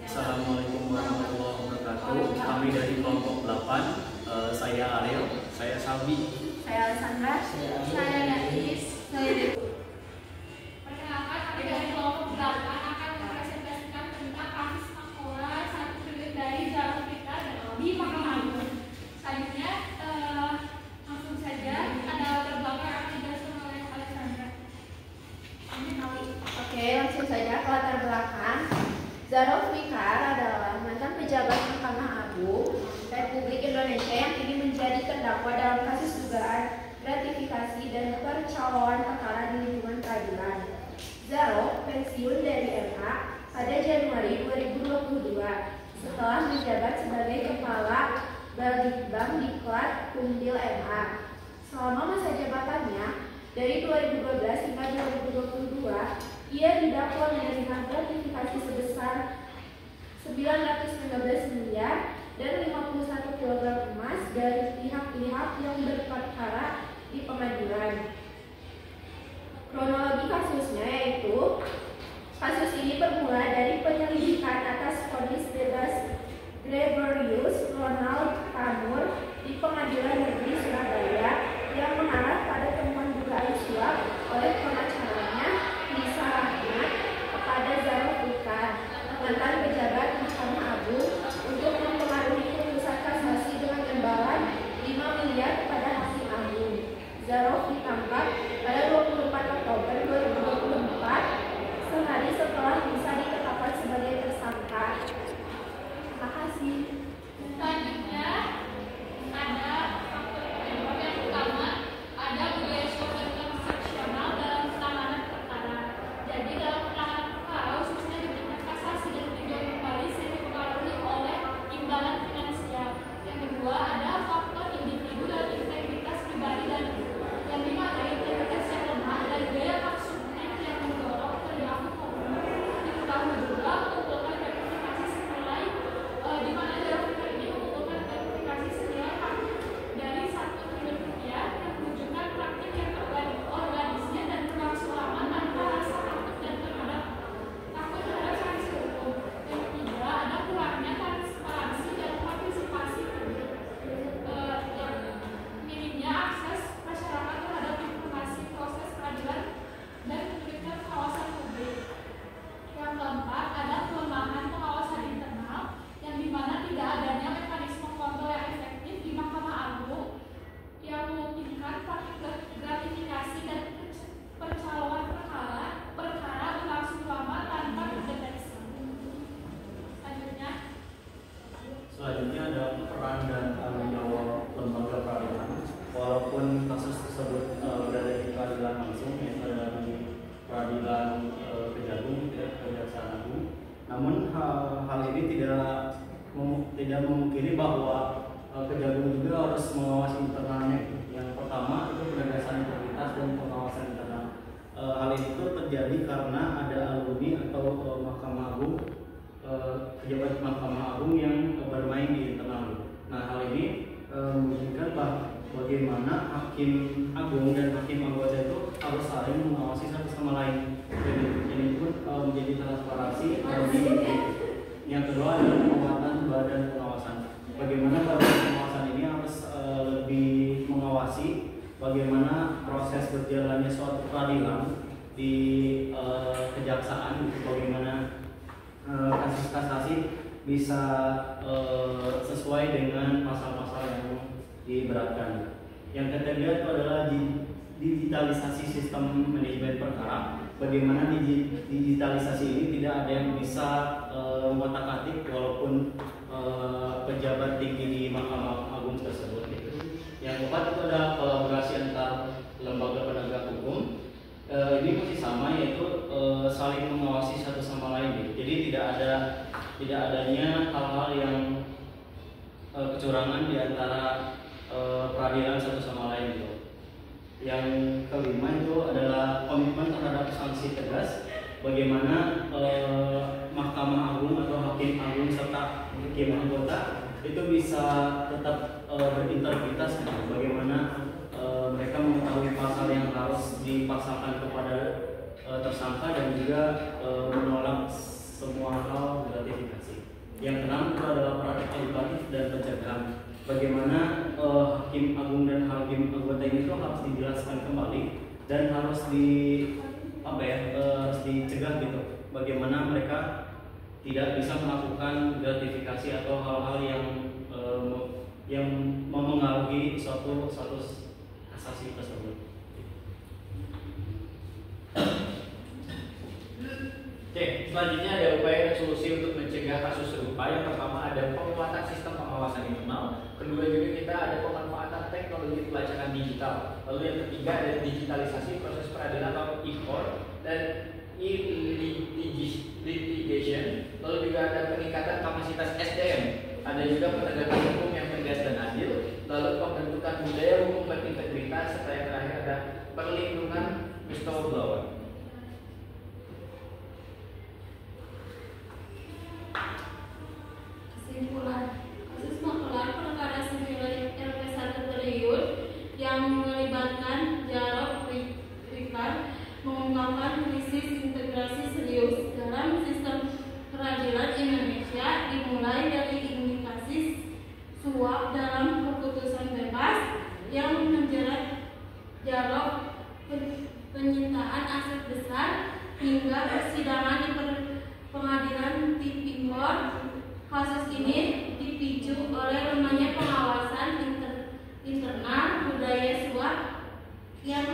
Assalamualaikum warahmatullahi wabarakatuh. Kami dari kelompok 8. Saya Ariel, saya Sabi, Saya Alessandra, saya Gadis, saya Dewi. Perkenalkan, kami dari kelompok 8 akan mempresentasikan tentang kasus Makola satu triliun dari Jalur Kita dan di Mahkamah Agung. Selanjutnya, langsung saja ada terbakar akan dijelaskan oleh Alessandra. Oke, langsung saja ke latar belakang. Zarov Fikar adalah mantan pejabat Mahkamah Agung Republik Indonesia yang kini menjadi terdakwa dalam kasus dugaan gratifikasi dan percaloan perkara di lingkungan peradilan. Zarov pensiun dari MH pada Januari 2022 setelah menjabat sebagai Kepala Balitbang Diklat Kumdil MH. Selama masa jabatannya dari 2012 hingga 2022, ia didakwa menerima gratifikasi sebesar 915 miliar dan 51 kg emas dari pihak-pihak yang berperkara di pengadilan. Kronologi kasusnya yaitu kasus ini bermula dari penyelidikan atas vonis bebas Gregorius Ronald Tanur di Pengadilan Negeri Surabaya yang mengarah pada temuan dugaan suap oleh pengacaranya Nisa Rahmat kepada Zarov Fikar, mantan pejabat Mahkamah Agung, untuk mempengaruhi putusan kasasi dengan imbalan 5 miliar kepada Hakim Agung. Zarov ditangkap pada 24 Oktober 2024, sehari setelah Nisa ditetapkan sebagai tersangka. Terima kasih. Selanjutnya, ada faktor penyebab yang pertama, ada budaya sosial transaksional dalam penanganan perkara. Jadi dalam penanganan perkara, khususnya di tingkat kasasi dan tinjau kembali, sering dipengaruhi oleh imbalan finansial. Yang kedua, ada faktor individu dan integritas pribadi dan yang dimana integritas yang lemah dan gaya maksudnya yang mendorong perilaku korban. Diketahui juga mengumpulkan gratifikasi senilai di mana Zarov Fikar ini mengumpulkan gratifikasi senilai dari 1 triliun rupiah yang menunjukkan praktik yang terorganisir dan berlangsung lama tanpa rasa takut terhadap sanksi hukum. Yang ketiga, ada kurangnya transparansi dan partisipasi publik. Yang minimnya akses masyarakat terhadap informasi proses peradilan dan sulitnya pengawasan publik. Yang keempat, ada kelemahan pengawasan internal yang dimana tidak adanya mekanisme kontrol yang efektif di Mahkamah Agung yang memungkinkan praktik gratifikasi dan percaloan perkara berlangsung lama tanpa terdeteksi. Selanjutnya ada peran dan tanggung jawab lembaga peradilan. Walaupun kasus tersebut berada di peradilan langsung, yaitu ada di peradilan Kejagung, Kejaksaan Agung, namun hal ini tidak memungkiri bahwa Kejagung juga harus mengawasi internalnya. Yang pertama itu penegasan integritas dan pengawasan internal. Hal ini tuh terjadi karena ada alumni atau Mahkamah Agung, pejabat Mahkamah Agung yang bermain di internal. Nah, hal ini menunjukkan bagaimana Hakim Agung dan Hakim anggota itu harus saling mengawasi satu sama lain. Dan ini pun menjadi transparansi. Yang kedua adalah penguatan badan pengawasan. Bagaimana badan pengawasan ini harus lebih mengawasi bagaimana proses berjalannya suatu peradilan di kejaksaan, bagaimana kasus kasasi bisa sesuai dengan pasal-pasal yang diberatkan. Yang ketiga itu adalah digitalisasi sistem manajemen perkara. Bagaimana digitalisasi ini tidak ada yang bisa mengotak-atik walaupun pejabat tinggi di Mahkamah Agung tersebut. Yang keempat itu ada kolaborasi antar lembaga penegak hukum. Ini masih sama, yaitu saling mengawasi satu sama lain. Jadi tidak adanya hal-hal yang kecurangan di antara peradilan satu sama lain gitu. Yang kelima itu adalah komitmen terhadap sanksi tegas. Bagaimana Mahkamah Agung atau Hakim Agung serta Hakim anggota itu bisa tetap berintegritas. Bagaimana mereka mengetahui pasal yang harus dipasangkan kepada tersangka dan juga menolak semua hal gratifikasi. Yang keenam itu adalah praktek edukatif dan pencegahan. Bagaimana hakim agung dan hakim anggota ini itu harus dijelaskan kembali dan harus harus dicegah gitu. Bagaimana mereka tidak bisa melakukan gratifikasi atau hal-hal yang memengaruhi suatu status kasasi tersebut. Oke, selanjutnya ada upaya dan solusi untuk mencegah kasus serupa. Yang pertama ada penguatan sistem pengawasan internal. Kedua juga kita ada pemanfaatan teknologi pelacakan digital. Lalu yang ketiga ada digitalisasi proses peradilan atau e-court dan e-litigation. Lalu juga ada peningkatan kapasitas SDM. Ada juga penegakan hukum yang tegas dan adil. Lalu pembentukan budaya hukum berintegritas serta yang terakhir ada perlindungan whistleblower. Kesimpulan, kasus maklar perkara sipil LP1 triliun yang melibatkan Jarod Rifan mengungkapkan krisis integrasi serius dalam sistem peradilan Indonesia, dimulai dari indikasi suap dalam keputusan bebas yang menjerat Jarod, penyitaan aset besar, hingga persidangan di pengadilan tipikor. Kasus ini dipicu oleh lemahnya pengawasan internal budaya suap yang